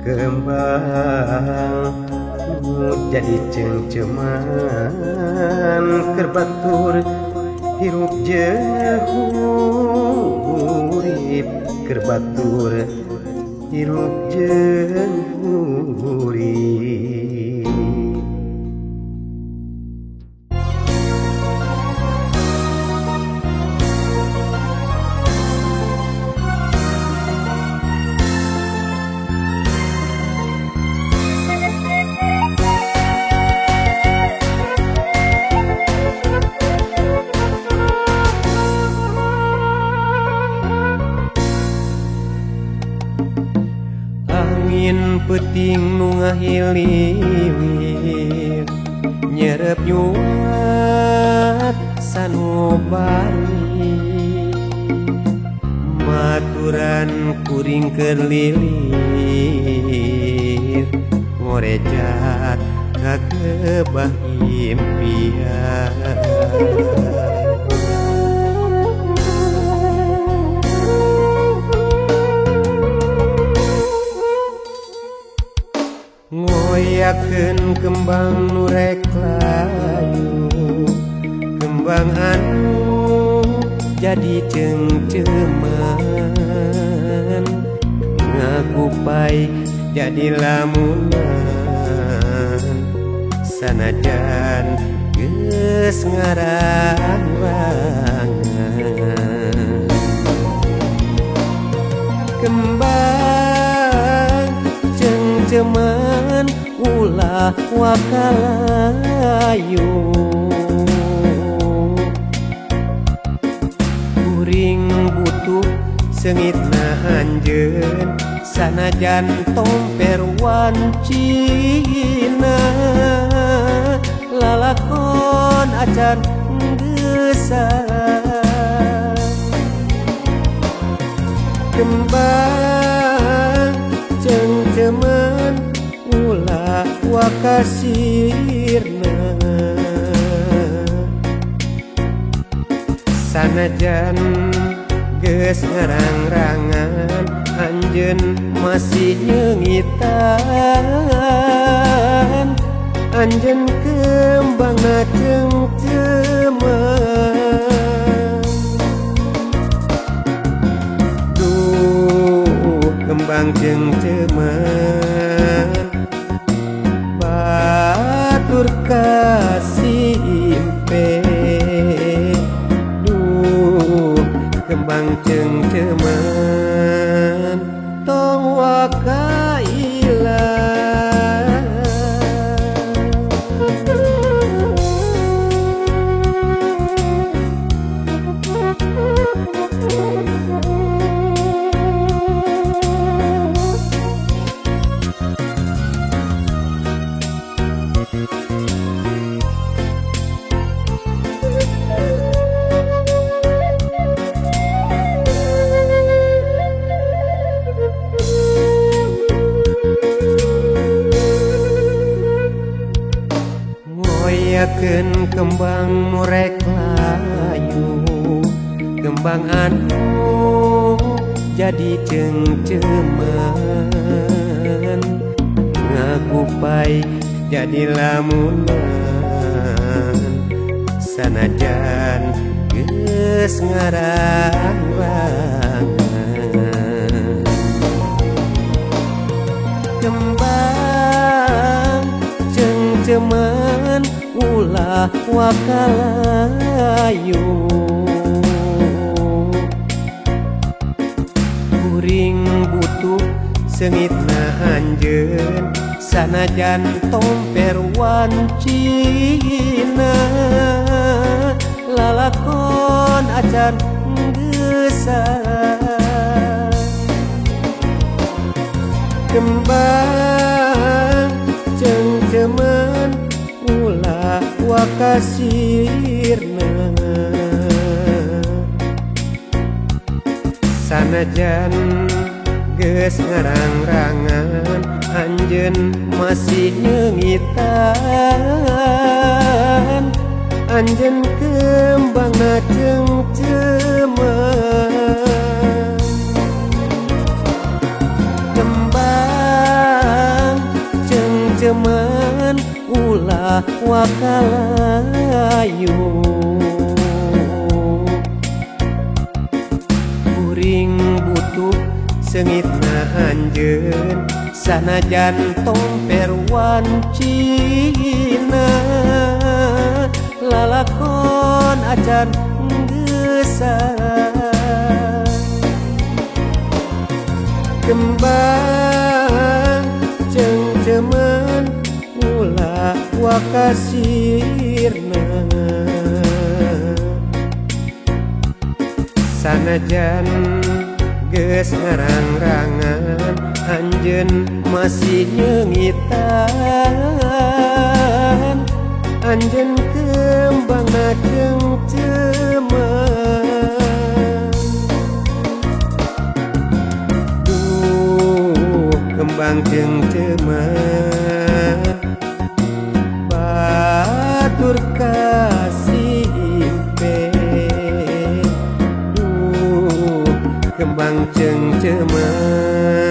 kembang jadi cengceman kerbatur hirup jeung urip kerbatur hirup jeung urip. Angin peuting nu ngahiliwir nyerep nyuat sanubari maturan kuring keur lilir ngorejat kagebah impian. Ngoyakeun kembang nu rek layu kembang anu jadi cengceman ngakupai jadi lamunan sanajan geus ngarang-rangan kembang cengceman ulah wakalayu kuring butuh seungitna anjeun sanajan tomper wancina lalakon acan geusah kembang cengceman ulah wakasirna sanajan geus ngarang-rangan anjeun masih nyeungitan anjeun kembangna cengceman. Duh kembang cengceman batur kasih impe duh kembang cengceman tong wakaila. Ngoyakeun kembang nu rek layu kembang anu jadi cengceman ngakupai jadi lamunan sanajan geus ngarang-rangan kembang cengceman ulah wakalayu kuring butuh seungitna anjeun sanajan tomper wancina lalakon acan geusah kembang cengceman ulah wakasirna sanajan geus ngarang-rangan anjeun masih nyeungitan anjeun kembangna cengceman kembang ulah wakalayu kuring butuh sengitna anjeun sanajan tomper wancina lalakon acan gesan kembang cengceman ulah wakasirna sanajan geus ngarang-rangan anjeun masih nyeungitan anjeun kembangna cengceman duh kembang cengceman batur kasih duh kembang cengceman